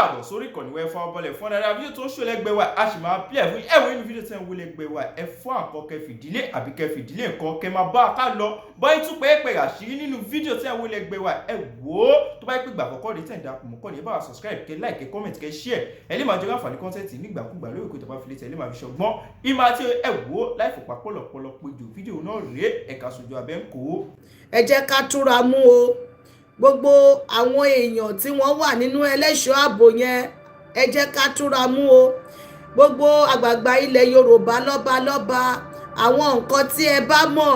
káàbọ̀ sórí ìkànnì wa ẹ̀fọ́ ọbọ̀lẹ̀ fún dáadáa fídíò tó ń ṣò lẹ́gbẹ̀ẹ́ wa a sì máa pílẹ̀ fún ẹ̀wọ̀n inú fídíò tẹ́ ń wọlé gbẹ̀ẹ́ wa ẹ̀fọ́ àkọ́kẹ́ fìdílé àbí kẹ́ fìdílé nǹkan kẹ́ máa bá a ká lọ bọ́yì tún pẹ́ẹ́pẹ́ àṣírí nínú fídíò tẹ́ ń wọlé gbẹ̀ẹ́ wa ẹ wò ó tó bá yẹ pé ìgbà àkọ́kọ́ rí tẹ̀ ń darapọ̀ mọ́ kọ́ni ẹ bá wa subscribe kẹ́ like kẹ́ comment kẹ́ share ẹ lè máa jẹ́ àǹfààní kọ́ńtẹ́ǹtì nígbàkúgbà lórí ìkó ìtàbá filẹ̀ tẹ̀ lè máa fi ṣọgbọ́n ìmọ̀ àti ẹ wò ó láì fòpá pọ̀lọpọ̀lọ péjọ fídíò náà rèé ẹ̀ka sojú abẹ́ ń kó. ẹ jẹ́ ká túra mú o gbogbo àwọn èèyàn tí wọ́n wà nínú ẹlẹ́ṣọ́ ààbò yẹn ẹ jẹ́ ká túra mú o gbogbo àgbààgbà ilẹ̀ Yorùbá lọ́balọ́ba àwọn nǹkan tí ẹ bá mọ̀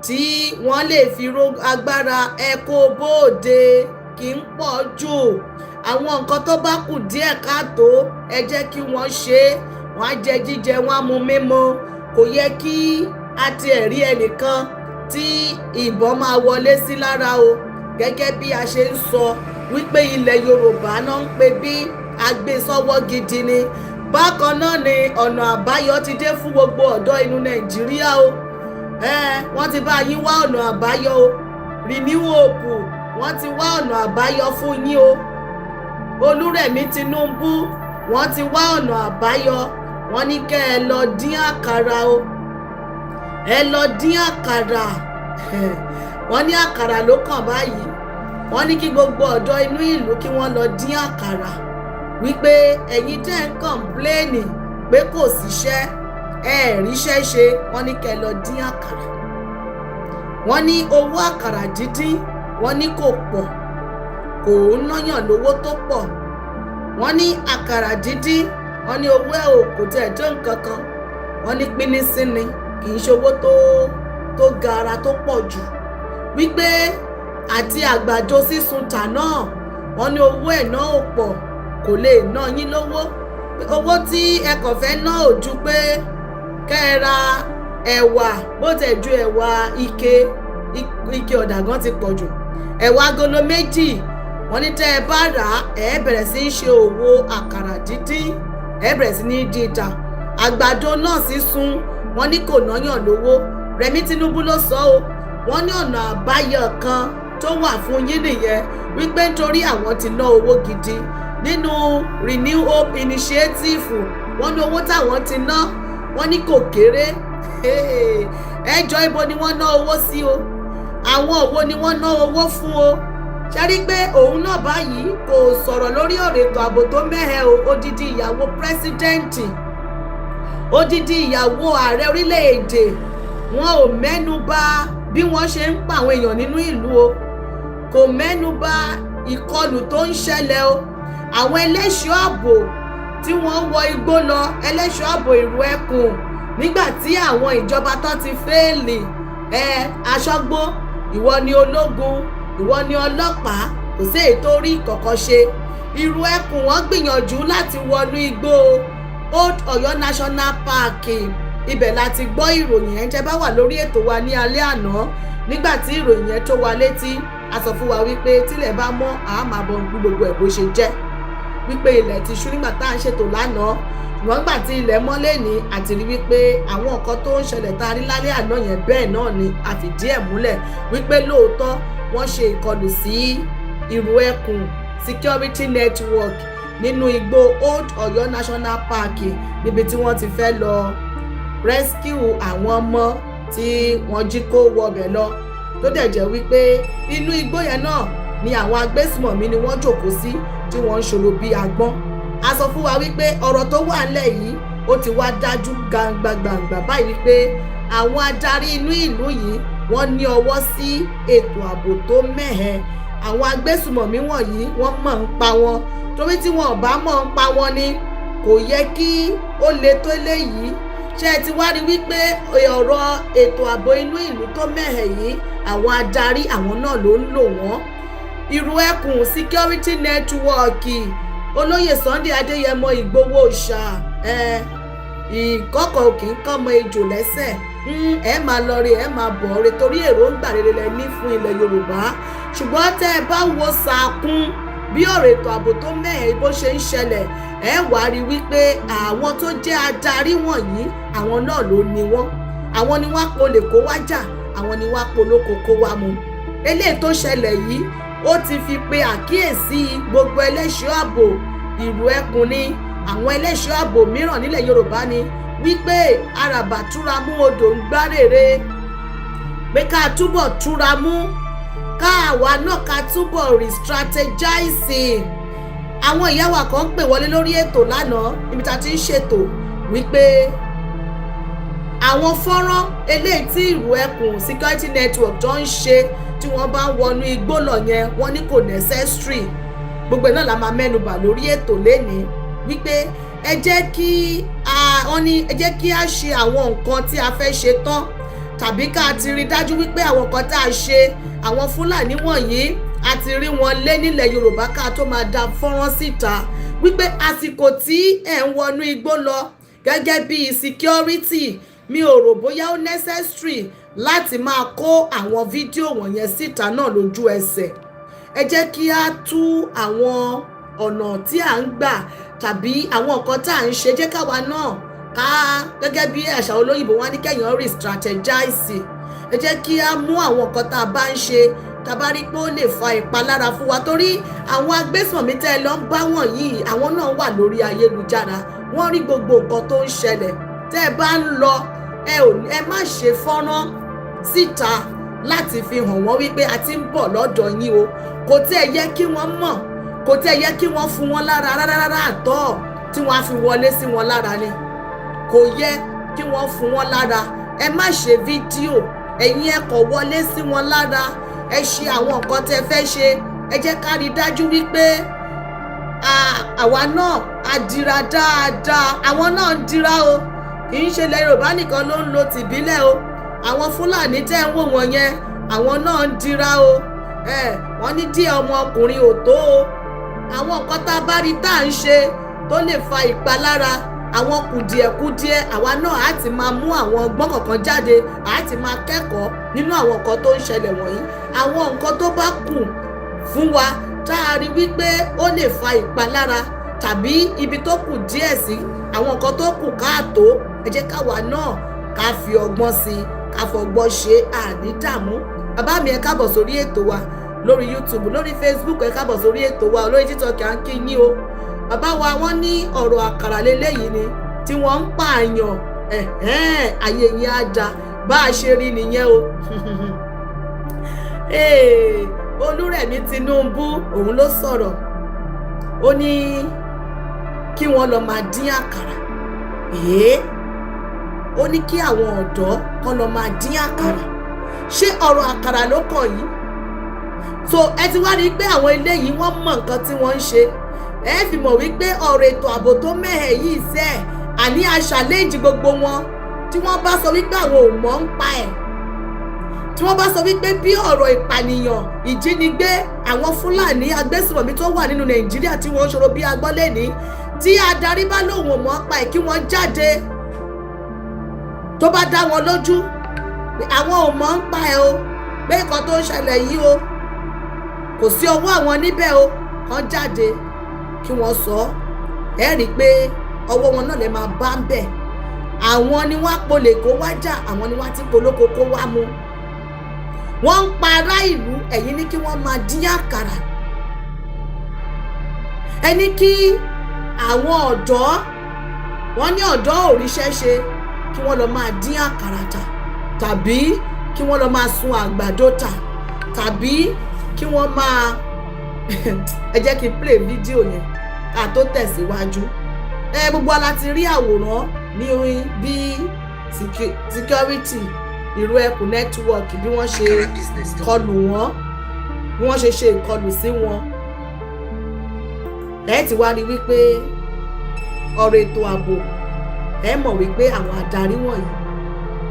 tí wọ́n lè fi ro agbára ẹ kó bóde kì í pọ̀ jù àwọn nǹkan tó bá kù díẹ̀ káàtó ẹ jẹ́ kí wọ́n ṣe é wọ́n á jẹ jíjẹ wọ́n á mu mímu kò yẹ kí a tiẹ̀ rí ẹnìkan tí ìbọn máa wọlé sí lára o gẹ́gẹ́ bí a ṣe ń sọ wípé ilẹ̀ Yorùbá náà ń pè bí agbésọ́wọ́ gidi ni bákan náà ni ọ̀nà àbáyọ ti dé fún gbogbo ọ̀dọ́ inú Nàìjíríà o wọ́n ti bá yín wá ọ̀nà àbáyọ o Renew Hope wọ́n ti wá ọ̀nà àbáyọ fún yín o Olúrẹ̀mí Tinubu wọ́n ti wá ọ̀nà àbáyọ wọ́n ní kẹ́ ẹ lọ dín àkàrà o ẹ lọ dín àkàrà wọ́n ní àkàrà ló kàn báyìí wọ́n ní kí gbogbo ọ̀dọ́ inú ìlú kí wọ́n lọ dín àkàrà wípé ẹ̀yin tẹ́ ń kọ̀ǹpléènì pé kò síṣẹ́ ẹ ríṣẹ́ ṣe wọ́n ní kẹ́ lọ dín àkàrà wọ́n ní owó àkàrà dídín wọ́n ní kò pọ̀ kò ń náyàn lówó tó pọ̀ wọ́n ní àkàrà dídín wọ́n ní owó ẹ̀ ò kò tẹ̀ tó nǹkan kan wọ́n ní pínísí ni kì í ṣowó tó gara tó pọ̀ jù wípé àti àgbàdo sísun tà náà wọ́n ní owó ẹ̀ náà ò pọ̀ kò lè ná yín lówó owó tí ẹ kàn fẹ́ ná ò ju pé kẹ́ ẹ ra ẹ̀wà bó tẹ̀ ju ẹ̀wà ike ọ̀dà gan ti pọ̀ jù ẹ̀wà agolo méjì wọ́n ní tẹ́ ẹ bá rà á ẹ bẹ̀rẹ̀ sí í ṣe òwò àkàrà dídín ẹ bẹ̀rẹ̀ sí ní dín ta àgbàdo náà sísun wọ́n ní kò náyàn lówó Rẹ̀mí Tinubu ló sọ o wọ́n ní ọ̀nà àbáyọ kan tó wà fún yín nìyẹn wípé nítorí àwọn ti ná owó gidi nínú Renew Hope initiative wọ́n ní owó táwọn ti ná wọ́n ní kò kéré ẹjọ́ ibo ni wọ́n ná owó sí o àwọn òwò ni wọ́n ná owó fún o ṣe rí pé òun náà báyìí kò sọ̀rọ̀ lórí ọ̀rọ̀ ètò ààbò tó mẹ́hẹ̀ o odidi ìyàwó pírẹsidẹ́ǹtì odidi ìyàwó ààrẹ orílẹ̀-èdè wọn ò mẹ́nu bà bí wọ́n ṣe ń pa àwọn èèyàn nínú ìlú o kò mẹ́nu bà ìkọlù tó ń ṣẹlẹ̀ o àwọn ẹlẹ́ṣọ́ ààbò tí wọ́n wọ igbó lọ ẹlẹ́ṣọ́ ààbò ìrù ẹkùn nígbà tí àwọn ìjọba tán ti fẹ́ẹ̀lì aṣọ́gbó ìwọ ni ológun ìwọ ni ọlọ́pàá kò sí èyí tó rí kọ̀ọ̀kan ṣe ìrù ẹkùn wọ́n gbìyànjú láti wọnú igbó Old Ọ̀yọ́ National Park ibẹ̀ láti gbọ́ ìròyìn yẹn tẹ́ bá wà lórí ètò wa ní alẹ́ àná nígbà tí ìròyìn yẹn tó wa létí a sọ fún wa wípé tílẹ̀ bá mọ́ àá máa bọ gbogbo ẹ̀ bó ṣe jẹ́ wípé ilẹ̀ ti ṣú nígbà tá à ń ṣètò lánàá ṣùgbọ́n nígbà tí ilẹ̀ mọ́lẹ̀ ní àti rí wípé àwọn nǹkan tó ń ṣẹlẹ̀ tá a rí lálẹ́ àná yẹn bẹ́ẹ̀ náà ni a fìdí ẹ̀ múlẹ̀ wípé lóòótọ́ wọ́n ṣe ìkọlù sí ìrù ẹkùn security network nínú igbó Old Ọ̀yọ́ National Park níbi tí wọ́n ti fẹ́ lọ rescue àwọn ọmọ tí wọ́n jí kó wọbẹ̀ lọ tó dẹ̀ jẹ́ wípé inú igbó yẹn náà ni àwọn agbésùmọ̀mí ni wọ́n jókòó sí tí wọ́n ń ṣòro bí agbọ́n a sọ fún wa wípé ọ̀rọ̀ tó wà ńlẹ̀ yìí ó ti wá dájú gbangba báyìí wípé àwọn adarí inú ìlú yìí wọ́n ní ọwọ́ sí ètò ààbò tó mẹ́hẹ̀ àwọn agbésùmọ̀mí wọ̀nyí wọ́n mọ̀ ń pa wọn torí tí wọn ò bá mọ̀ ń pa wọn ni kò yẹ kí ó le tó léyìí ṣé ẹ ti wá rí wípé ọ̀rọ̀ ètò ààbò inú ìlú tó mẹ́hẹ̀ yìí àwọn adarí àwọn náà ló ń lò wọ́n ìrù ẹkùn security network olóyè Sunday Adéyẹmọ Ìgbòho ṣá ìkọ́kọ̀ òkè ń kọ́mọ ejò lẹ́sẹ̀ ẹ máa lọ rí ẹ máa bọ̀ rí torí èròǹgbà rere lẹ ní fún ilẹ̀ Yorùbá ṣùgbọ́n tẹ́ ẹ bá wo sàkún bí ọ̀rọ̀ ètò ààbò tó mẹ́hẹ̀ bó ṣe ń ṣẹlẹ̀ ẹ wá rí wípé àwọn tó jẹ́ adarí wọ̀nyí àwọn náà ló ní wọ́n àwọn ni wọ́n polè kó wá jà àwọn ni wọ́n polóko kó wá mu eléyìí tó ṣẹlẹ̀ yìí ó ti fi pe àkíyèsí gbogbo ẹlẹ́ṣọ́ ààbò ìlú ẹkùn ni àwọn ẹlẹ́ṣọ́ ààbò mìíràn nílẹ̀ Yorùbá ni wípé àràbà túra mú odò ń gbárèrè pé ká túbọ̀ túra mú káàwa náà ká túbọ̀ re-strategize. Àwọn ìyá wa kan ń pè wọlé lórí ètò lánàá níbi tá a ti ń ṣètò wípé àwọn fọ́nrán eléyìí tí ìlú ẹkùn security network tó ń ṣe tí wọ́n bá ń wọnú igbó lọ yẹn wọ́n ní kò necessary. Gbogbo náà la máa mẹ́nubà lórí ètò lénìí wípé ẹ jẹ́ kí a ṣe àwọn nǹkan tí a fẹ́ ṣe tán tàbí ká ti rí dájú wípé àwọn nǹkan tá a ṣe àwọn Fúlàní wọ̀nyí a ti rí wọn lé nílẹ̀ Yorùbá ká tó máa da fọ́nrán síta wípé àsìkò tí ẹ̀ ń wọnú igbó lọ gẹ́gẹ́ bí security mi ò rò bóyá ó necessary láti máa kó àwọn fídíò wọ̀nyẹn síta náà lójú ẹsẹ̀. Ẹ jẹ́ kí a tú àwọn ọ̀nà tí à ń gbà tàbí àwọn nǹkan tá à ń ṣe jẹ́ káwa náà ká gẹ́gẹ́ bí àṣà olóyìnbó wá ní kẹ́yìn re-strategize. Ẹ jẹ́ kí a mú àwọn nǹkan tá a bá ń ṣe tá a bá rí pé ó lè fa ìpalára fún wa torí àwọn agbésùnmọ̀mí tẹ́ ẹ lọ ń bá wọ̀nyí àwọn náà wà lórí ayélujára wọ́n rí gbogbo nǹkan tó ń ṣẹlẹ̀. Tẹ́ ẹ bá ń lọ ẹ má ṣe fọ́nrán síta láti fi hàn wọ́n wípé a ti ń bọ̀ lọ́dọ̀ yín o. Kò tí ẹ yẹ kí wọ́n mọ̀, kò tí ẹ yẹ kí wọ́n fún wọn lára rárá àtọ́ tí wọ́n á fi wọlé sí wọn lára ni. Kò yẹ kí wọ́n fún wọn lára. Ẹ má ṣe fídíò, ẹ̀yin ẹ kọ̀ wọlé sí wọn lára. Ẹ ṣe àwọn nǹkan tẹ́ fẹ́ ṣe. Ẹ jẹ́ ká rí dájú wípé àwa náà á dira dáadáa. Àwọn náà ń dira o. Kì í ṣe ilẹ̀ Yorùbá nìkan ló ń lo tìbílẹ̀ o. Àwọn Fúlàní tẹ́ ń wò wọ́n yẹn àwọn náà ń dira o. Wọ́n ní díẹ̀ ọmọkùnrin ò tó o. Àwọn nǹkan tá a bá rí tá à ń ṣe tó lè fa ìpalára àwọn kùdìẹ̀kudiẹ àwa náà á ti máa mú àwọn ọgbọ́n kọ̀ọ̀kan jáde á ti máa kẹ́kọ̀ọ́ nínú àwọn nǹkan tó ń ṣẹlẹ̀ wọ̀nyí. Àwọn nǹkan tó bá kù fún wa tá a rí wípé ó lè fa ìpalára tàbí ibi tó kù díẹ̀ sí àwọn nǹkan tó kù káàtó ẹ jẹ́ káwa náà ká fi ọgbọ́n sí i ká fọgbọ́n ṣe àní dààmú. Bàbá mi ẹ káàbọ̀ sórí ètò wa lórí YouTube lórí Facebook ẹ káàbọ̀ sórí ètò wa lórí TikTok à ń kí yín o. Bàbá wa wọ́n ní ọ̀rọ̀ àkàrà lélẹ́yìí ni tí wọ́n ń pààyàn ayé yín á da bá a ṣe rí nìyẹn o. Olúrẹ̀mí Tinubu òun ló sọ̀rọ̀ ó ní kí wọ́n lọ máa dín àkàrà ó ní kí àwọn ọ̀dọ́ kan lọ máa dín àkàrà. Ṣé ọ̀rọ̀ àkàrà ló kàn yìí? So ẹ ti wá rí pé àwọn eléyìí wọ́n mọ nǹkan tí wọ́n ń ṣe. Ẹ fi mọ̀ wípé ọ̀rọ̀ ètò ààbò tó mẹ́hẹ̀ yìí sẹ́ àní aṣàlẹ́jì gbogbo wọn tí wọ́n bá sọ wípé àwọn ò mọ̀ ń pa ẹ̀. Tí wọ́n bá sọ wípé bí ọ̀rọ̀ ìpànìyàn ìjínigbé àwọn Fúlàní agbésùnmọ̀mí tó wà nínú Nàìjíríà tí wọ́n ń ṣòro bí agbọ́lẹ́ni tí adarí bá lòun ò mọ̀ ń pa ẹ̀ kí wọ́n jáde tó bá dá wọn lójú àwọn ò mọ̀ ń pa ẹ̀ o pé nǹkan tó ń ṣẹlẹ̀ yìí o kò sí ọwọ́ àwọn níbẹ̀ o kàn jáde kí wọ́n sọ ẹ rí i pé ọwọ́ wọn náà lè máa bá ń bẹ̀. Àwọn ni wọ́n polè kó wá jà àwọn ni wọ́n ti polóko kó wá mú. Wọ́n ń pa ará ìlú ẹ̀yin ní kí wọ́n máa dín àkàrà. Ẹni kí àwọn ọ̀dọ́ wọ́n ní ọ̀dọ́ òríṣẹ́ ṣe kí wọ́n lọ máa dín àkàrà tà tàbí kí wọ́n lọ máa sun àgbàdo tà tàbí kí wọ́n máa ẹ jẹ́ kí n play fídíò yẹn ká tó tẹ̀síwájú. Gbogbo ala ti rí àwòrán ní bí security ìlú ẹkùn network bí wọ́n ṣe kọlù wọ́n bí wọ́n ṣe ìkọlù sí wọn. Ẹ ti wá rí wípé ọ̀rọ̀ ètò ààbò ẹ mọ̀ wípé àwọn adarí wọ̀nyí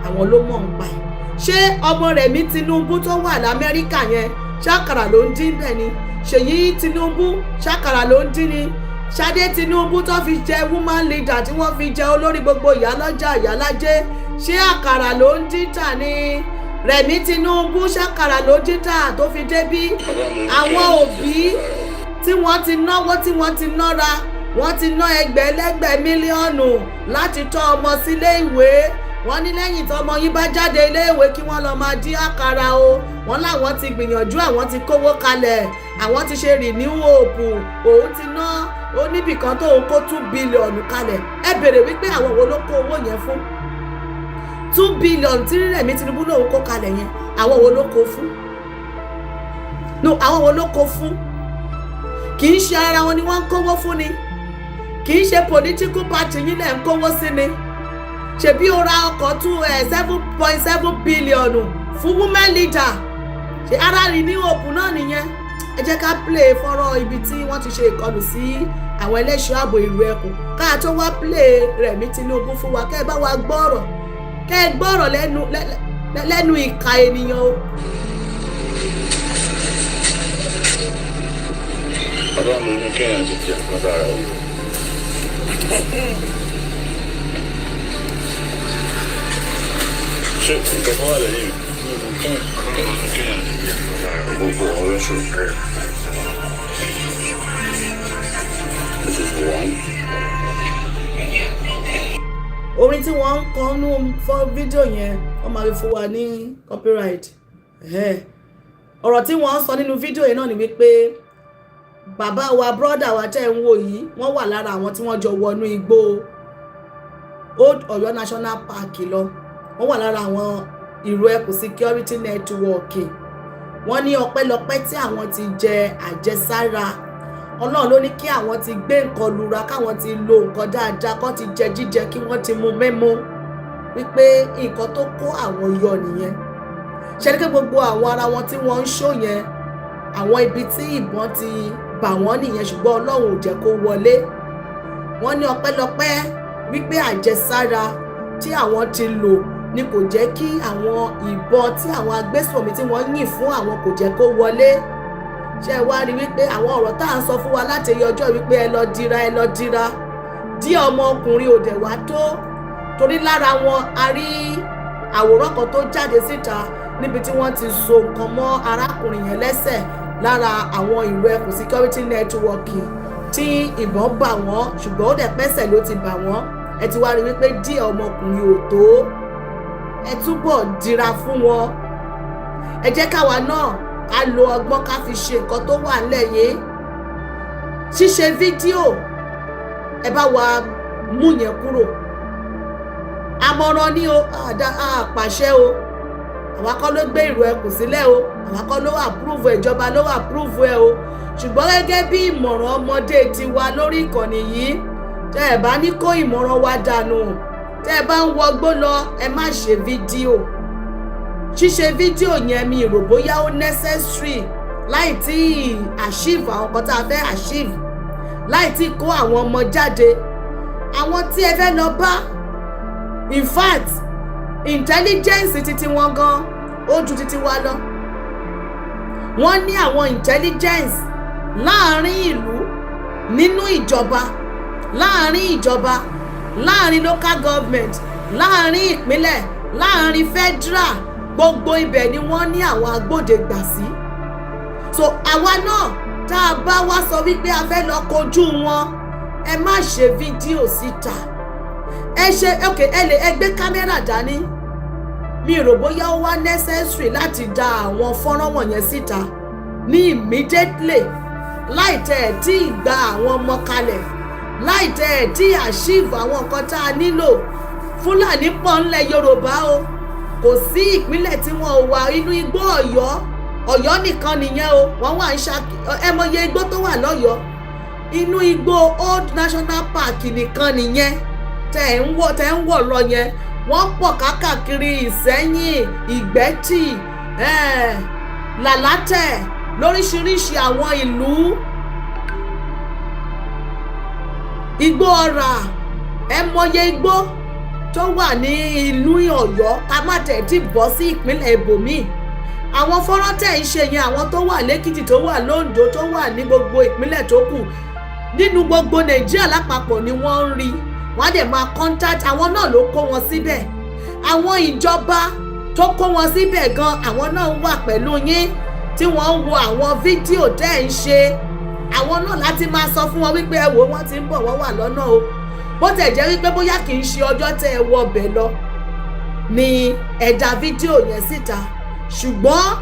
àwọn ló mọ̀ ń pa ẹ̀. Ṣé ọmọ Rẹ̀mí Tinubu tó wà l'Amẹ́ríkà yẹn ṣàkàrà ló ń dín bẹ́ẹ̀ ni? Ṣèyí Tinubu ṣàkàrà ló ń dín ni? Ṣadé Tinubu tó fi jẹ woman leader tí wọ́n fi jẹ olórí gbogbo ìyálọ́jà ìyálájé ṣé àkàrà ló ń dín tà ni? Rẹ̀mí Tinubu ṣàkàrà ló dín tà tó fi débí? Àwọn òbí tí wọ́n ti náwó tí wọ́n ti nára wọ́n ti ná ẹgbẹ̀lẹ́gbẹ̀ mílíọ̀nù láti tọ́ ọmọ sílé ìwé wọ́n ní lẹ́yìn tọ́mọ yín bá jáde iléèwé kí wọ́n lọ máa dín àkàrà o, wọ́n láwọn ti gbìyànjú, àwọn ti kówó kalẹ̀, àwọn ti ṣe renew hope, òun ti ná oníbìkan tó ń kó 2 bílíọ̀nù kalẹ̀. Ẹ bèrè wípé àwọn wo ló kó owó yẹn fún? 2 bílíọ̀nù tí Rẹ̀mí Tinubu lòun kó kalẹ̀ yẹn, àwọn wo ló kó fún? No, àwọn wo ló kó fún? Kì í ṣe ara wọn ni wọ́n ń kówó fún ni, kì í ṣe political party yín lẹ̀ ń kówó sí ni. Ṣebí ó ra ọkọ̀ 7.7 bílíọ̀nù fún women leader, ṣe ara rí ní òpù náà nìyẹn. Ẹ jẹ́ ká play fọ́nrán ibi tí wọ́n ti ṣe ìkọlù sí àwọn ẹlẹ́ṣọ́ ààbò ìlú Ẹkùn ká tó wá play Rẹ̀mí Tinubu fún wa, kẹ́ ẹ bá wa gbọ́rọ̀, kẹ́ ẹ gbọ́rọ̀ lẹ́nu ìka ènìyàn o. Bàbá mi ní kéèyàn ti jẹ nǹkan dára o. Ṣé nǹkan kan wà lẹ́yìn? Kéèyàn ti jẹ nǹkan dára o. Gbogbo ọ̀rẹ́ ṣòro. This is one. Orin tí wọ́n ń kọ nú fọ́ fídíò yẹn wọ́n máa fi fún wa ní copyright. Ọ̀rọ̀ tí wọ́n ń sọ nínú fídíò yẹn náà ni wípé bàbá wa brọ́dà wa tẹ́ ń wò yìí wọ́n wà lára àwọn tí wọ́n jọ wọnú igbó Old Ọ̀yọ́ National Park lọ, wọ́n wà lára àwọn ìró ẹkùn security network. Wọ́n ní ọpẹ́lọpẹ́ tí àwọn ti jẹ àjẹsára, Ọlọ́run ló ní kí àwọn ti gbé nǹkan lura, káwọn ti lo nǹkan dáadáa, kán ti jẹ jíjẹ, kí wọ́n ti mu mímu, wípé nǹkan tó kó àwọn yọ nìyẹn. Ṣé ní kí gbogbo àwọn ara wọn tí wọ́n ń ṣó yẹn, àwọn ibi tí ìbọn ti bà wọ́n nìyẹn, ṣùgbọ́n Ọlọ́run ò jẹ́ kó wọlé. Wọ́n ní ọpẹ́lọpẹ́ wípé àjẹsára tí àwọn ti lò ni kò jẹ́ kí àwọn ìbọn tí àwọn agbésùnmọ̀mí tí wọ́n yìn fún àwọn kò jẹ́ kó wọlé. Ṣé wá rí wípé àwọn ọ̀rọ̀ tá à ń sọ fún wa láti ẹyọ ọjọ́ wípé ẹ lọ dira dí ọmọkùnrin ò dẹ̀ wá tó, torí lára wọn a rí àwòrán kan tó jáde síta níbi tí wọ́n ti so nǹkan mọ́ arákùnrin yẹn lẹ́sẹ̀ lára àwọn ìlú ẹkùn security network tí ìbọn bà wọ́n, ṣùgbọ́n ó dẹ̀ pẹ́sẹ̀ ló ti bà wọ́n. Ẹ ti wá rí wípé dí ọmọkùnrin ò tó, ẹ túbọ̀ dira fún wọn. Ẹ jẹ́ káwa náà ká lo ọgbọ́n ká fi ṣe nǹkan tó wà nílẹ̀ yìí. Ṣíṣe fídíò ẹ bá wa mú yẹn kúrò. Àmọ̀ràn ni o, àpàṣẹ o, àwa kọ́ ló gbé ìró ẹkùn sílẹ̀ o, àwa kọ́ ló approve, ìjọba ló approve ẹ o, ṣùgbọ́n gẹ́gẹ́ bí ìmọ̀ràn ọmọdé tiwa lórí ìkànnì yìí, tẹ́ ẹ bá ní kó ìmọ̀ràn wa dànù, tẹ́ ẹ bá ń wọgbó lọ, ẹ má ṣe fídíò. Ṣíṣe fídíò yẹn mi rò bóyá ó necessary láì tí achieve àwọn kan tá a fẹ́ achieve, láì tí kó àwọn ọmọ jáde. Àwọn tí ẹ fẹ́ lọ bá, in fact intelligence títí wọn gan ó ju títí wa lọ. Wọ́n ní àwọn intelligence láàrin ìlú, nínú ìjọba, láàrin local government, láàrin ìpínlẹ̀, láàrin federal, gbogbo ibẹ̀ ni wọ́n ní àwọn agbódegbà sí. So àwa náà tá a bá wá sọ wípé a fẹ́ lọ kojú wọn, ẹ má ṣe fídíò síta. Ẹ ṣe okay, ẹ gbé kámẹ́rà dání. Mi rò bóyá ó wá necessary láti da àwọn fọ́nrán wọ̀nyẹn síta ní immediately, láì tẹ̀ ẹ̀ tí ì gba àwọn ọmọ kalẹ̀, láì tẹ̀ ẹ̀ tí ì achieve àwọn nǹkan tá a nílò. Fúlàní pọ̀ ńlẹ̀ Yorùbá o, kò sí ìpínlẹ̀ tí wọ́n wà inú igbó Ọ̀yọ́ nìkan nìyẹn o, wọ́n wà ń ẹ mọye igbó tó wà lọ́yọ̀ọ́, inú igbó Old National Park nìkan nìyẹn tẹ́ ń wọ̀ lọ yẹn. Wọ́n pọ̀ káàkiri Ìsẹ́yìn, Ìgbẹ́tì, Làlátẹ̀, lóríṣiríṣi àwọn ìlú, igbó ọ̀rà, ẹ mọye igbó tó wà ní ìlú Ọ̀yọ́, ká má tẹ̀ tí bọ́ sí ìpínlẹ̀ ibòmíì. Àwọn fọ́nrán tẹ̀ ń ṣe yẹn, àwọn tó wà lẹ́kìtì, tó wà lóńdó, tó wà ní gbogbo ìpínlẹ̀ tó kù nínú gbogbo Nàìjíríà lápapọ̀ ni wọ́n ń rí. Wọ́n á dẹ̀ máa contact àwọn náà, ló kó wọn síbẹ̀. Àwọn ìjọba tó kó wọn síbẹ̀ gan, àwọn náà wà pẹ̀lú yín tí wọ́n ń wo àwọn fídíò tẹ́ ń ṣe. Àwọn náà láti máa sọ fún wọn wípé ẹ wò wọ́n ti ń bọ̀, wọ́n wà lọ́nà o. Bó tẹ̀ jẹ́ wípé bóyá kì í ṣe ọjọ́ tẹ́ ẹ wọ ọbẹ̀ lọ, ni ẹ dá fídíò yẹn síta, ṣùgbọ́n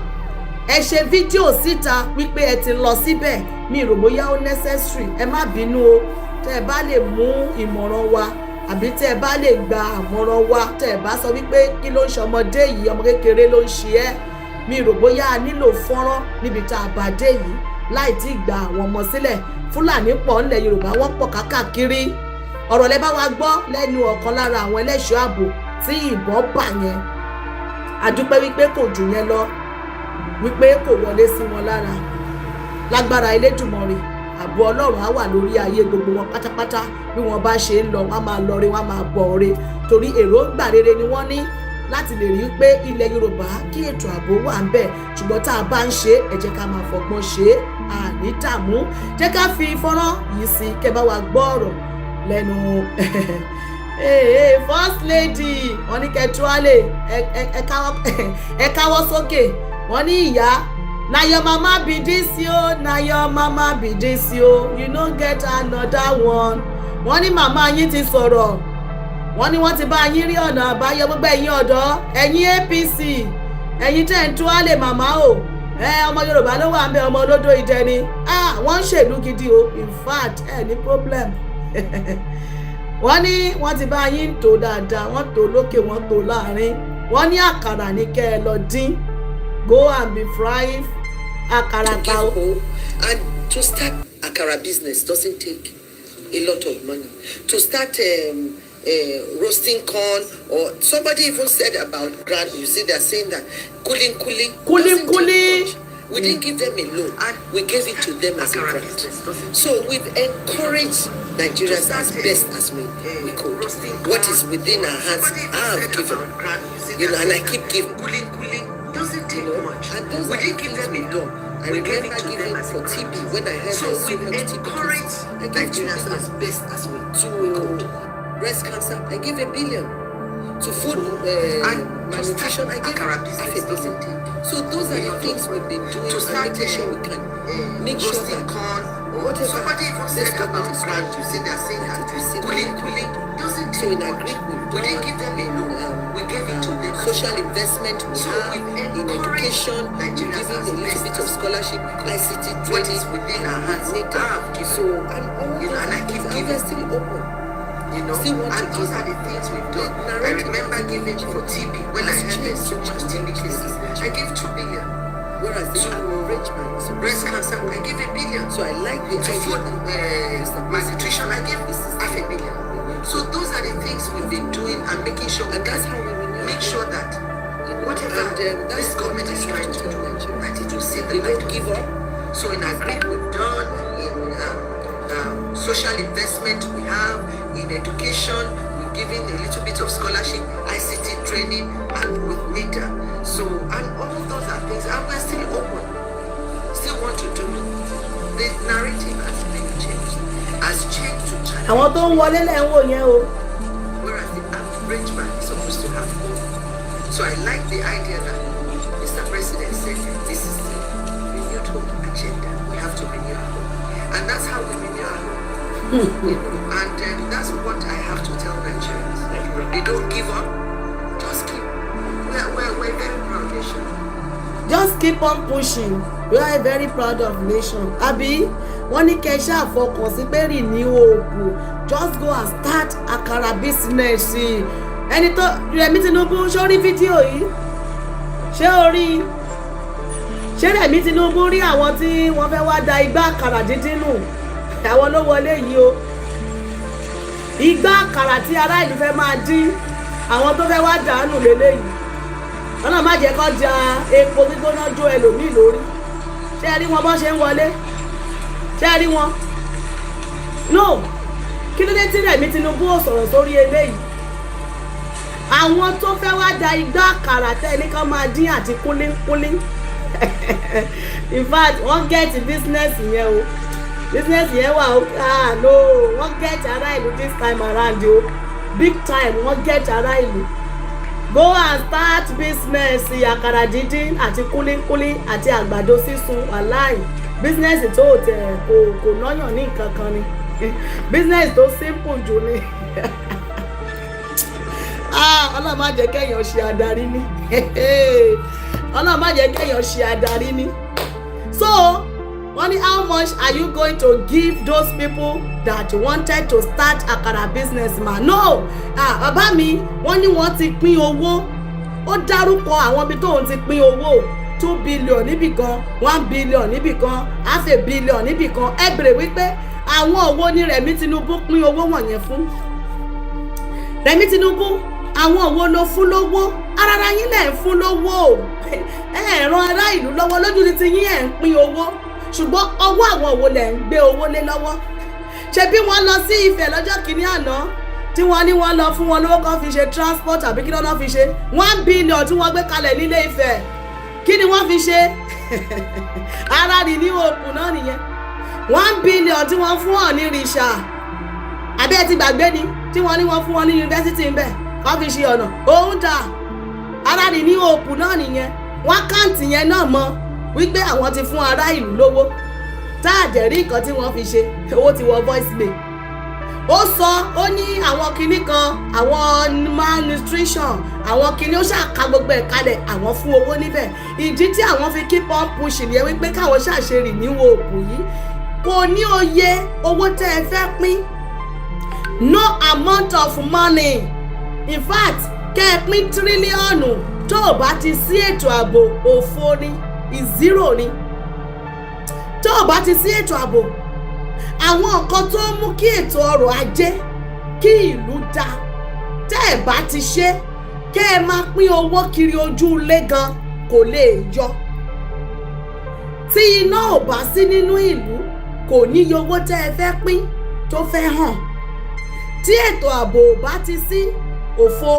ẹ ṣe fídíò síta wípé ẹ ti lọ síbẹ̀. Mi rò bóyá ó necessary. Ẹ má bínú o, tẹ́ ẹ bá lè mú ìmọ̀ràn wa àbí tẹ́ ẹ bá lè gba àmọ̀ràn wa, tẹ́ ẹ bá sọ wípé kí ló ń ṣe ọmọdé yìí, ọmọ kékeré ló ń ṣe ẹ́. Mi rò bóyá a nílò fọ́nrán níbi tá a bá dé yìí láì tí gba àwọn ọmọ sílẹ̀. Fúlàní pọ̀ ńlẹ̀ Yorùbá, wọ́n pọ̀ káàkiri. Ọ̀rọ̀ lẹ bá wa gbọ́ lẹ́nu ọ̀kan lára àwọn ẹlẹ́ṣọ́ ààbò tí ìbọn bà yẹn. A dúpẹ́ wípé kò jù yẹn lọ, wípé kò wọlé sí wọn lára. Lágbára Elédùmarè, ààbò Ọlọ́run á wà lórí ayé gbogbo wọn pátápátá. Bí wọ́n bá ṣe ń lọ, wọ́n máa lọ re, wọ́n máa bọ̀ re, torí èròǹgbà rere ni wọ́n ní láti lè rí pé ilẹ̀ Yorùbá kí ètò ààbò wà ń bẹ̀. Ṣùgbọ́n tá a bá ń ṣe, ẹ jẹ́ ká máa fọgbọ́n ṣe, àní dààmú. Jẹ́ ká fi fọ́nrán yìí sí, kẹ́ bá wa gbọ́ ọ̀rọ̀ lẹ́nu first lady. Wọ́n ní kẹtùálè ẹ káwọ́ sókè. Wọ́n ní ìyá, na your mama be this yo, na your mama be this yo, you no get another one. Wọ́n ní màmá yín ti sọ̀rọ̀, wọ́n ní wọ́n ti bá yín rí ọ̀nà àbáyọ. Gbogbo ẹ̀yin ọ̀dọ́, ẹ̀yin APC, ẹ̀yin tẹ́ ń túálè màmá o, ọmọ Yorùbá ló wà ń bẹ, ọmọ olódò idẹ ni. Wọ́n ń ṣèlú gidi o, in fact ní problem. Wọ́n ní wọ́n ti bá yín tó dáadáa, wọ́n tó lókè, wọ́n tó láàrin. Wọ́n ní àkàrà ní kẹ́ ẹ lọ dín, go and be frying àkàrà pa o. And to start akara business doesn't take a lot of money. To start roasting corn, or somebody even said about grant, you see they're saying that cooling. We didn't give them a loan, we gave it to them as a grant. So we've encouraged Nigerians as best as we could. What is within our hands, I have given. And I keep giving. Doesn't take much. And we didn't give them a loan. I remember giving for TB when I heard so we encourage Nigerians as best as we could. Breast cancer, I give 1 billion. To food malnutrition, I give 500 million. So those are the things we've been doing to make sure we can make sure that whatever somebody even said about grant, you see they're saying that cooling doesn't take. So in agreement, we didn't give them a loan. We gave it to them. Social investment we have in education, giving a little bit of scholarship, ICT training within our hands. So and I keep giving still open. Still want and those are the things we've done. I remember giving for TB when I heard so much TB cases. I gave 2 billion. Whereas the rich man, so breast cancer, I gave 1 billion. So I like the idea. Malnutrition, I gave 500 million. So those are the things we've been doing and making sure, and that's how we will make sure that whatever this government is trying to do, that it will see the light. Give up. So in agreement we've done in social investment we have. In education, we're giving a little bit of scholarship, ICT training, and with NIDA. So, and all those are things, and we're still open. Still want to do. The narrative has been changed. Has changed to China. Àwọn tó ń wọlé lẹ́ ń wò yẹn o. Whereas the average man is supposed to have more. So I like the idea that Mr. President said this is the renewed hope agenda. We have to renew our hope. And that's how we renew our hope. And that's what I have to tell Nigerians. They don't give up. Just keep. We're a very proud nation. Just keep on pushing. We are a very proud of nation. Àbí wọ́n ní kẹ́ ṣáà fọkàn sí pé renew hope. Just go and start àkàrà business. Ẹni tó Rẹ̀mí Tinubu ṣó rí fídíò yìí? Ṣé o rí? Ṣé Rẹ̀mí Tinubu rí àwọn tí wọ́n fẹ́ wá da igbá àkàrà dídín nù? Àwọn ló wọlé yìí o. Igbá àkàrà tí ará ìlú fẹ́ máa dín, àwọn tó fẹ́ wá dànù lélẹ́yìí. Wọ́n náà má jẹ́ kó ja epo gbígbóná jó ẹlòmíì lórí. Ṣé ẹ rí wọn bọ́ ṣe ń wọlé? Ṣé ẹ rí wọn? No, kí ló dé tí Rẹ̀mí Tinubu ò sọ̀rọ̀ sórí eléyìí? Àwọn tó fẹ́ wá da igbá àkàrà tẹ́lẹ̀ kan máa dín àti kúlíkúlí. In fact, wọ́n get business yẹn o. Business yẹn wà ó no, wọ́n get ará ìlú this time around o. Big time wọ́n get ará ìlú. Go and start business àkàrà dídín àti kúlíkúlí àti àgbàdo sísun wàláì. Business tó tẹ̀ kò náyàn ní nǹkan kan ni. Business tó simple jù ni. Ọlọ́run má jẹ́ kéèyàn ṣe adarí ní. Ọlọ́run má jẹ́ kéèyàn ṣe adarí ní. So wọ́n ní how much are you going to give those people that wanted to start akara business ma? No, bàbá mi wọ́n ní wọ́n ti pín owó. Ó dárúkọ àwọn ibi tóun ti pín owó 2 billion níbìkan 1 billion níbìkan 500 million níbìkan. Ẹ bèrè wípé àwọn òwò ni Rẹ̀mí Tinubu pín owó wọ̀nyẹn fún. Rẹ̀mí Tinubu àwọn òwò ló fún lówó, arara yín lẹ̀ ń fún lówó. Ẹ ràn ará ìlú lọ́wọ́ lójú ni ti yín ẹ̀ ń pín owó, ṣùgbọ́n ọwọ́ àwọn òwò lẹ̀ ń gbé owó lé lọ́wọ́. Ṣé bí wọ́n lọ sí Ifẹ̀ lọ́jọ́ kìíní àná tí wọ́n ní wọ́n lọ fún wọn lówó kan fi ṣe transport àbí kí lọ́nà fi ṣe 1 billion tí wọ́n gbé kalẹ̀ nílé Ifẹ̀, kí ni wọ́n fi ṣe? Ara rí ní òkun náà nìyẹn. 1 billion tí wọ́n fún ọ̀ ní rìṣà àbí ẹ ti gbàgbé ni tí wọ́n ní wọ́n fún wọn ní yunifásitì ń bẹ̀ kọ́ fi ṣe ọ̀nà òun dà. Ara rí ní òkun náà nìyẹn. Wọ́n káǹtì yẹn náà mọ wípé àwọn ti fún ará ìlú lówó tá àjẹrí nǹkan tí wọ́n fi ṣe, owó ti wọ voice mail. Ó sọ ó ní àwọn kinní kan, àwọn malnutrition, àwọn kinní ó ṣàka gbogbo ẹ̀ kalẹ̀, àwọn fún owó níbẹ̀. Ìdí tí àwọn fi keep on pushing yẹn wípé káwọn ṣàṣerì níwò òkú yìí kò ní òye owó tẹ́ ẹ fẹ́ pín. No amount of money, in fact kẹ́ ẹ pín tírílíọ̀nù tó o bá ti sí ètò ààbò òfo ni, ìzírò ni. Tó o bá ti sí ètò ààbò, àwọn nǹkan tó ń mú kí ètò ọrọ̀ ajé kí ìlú dá tẹ́ ẹ bá ti ṣe, kẹ́ ẹ máa pín owó kiri ojú ilé gan kò lè yọ. Tí iná ò bá sí nínú ìlú kò níye owó tẹ́ ẹ fẹ́ pín tó fẹ́ hàn. Tí ètò ààbò ò bá ti sí, òfo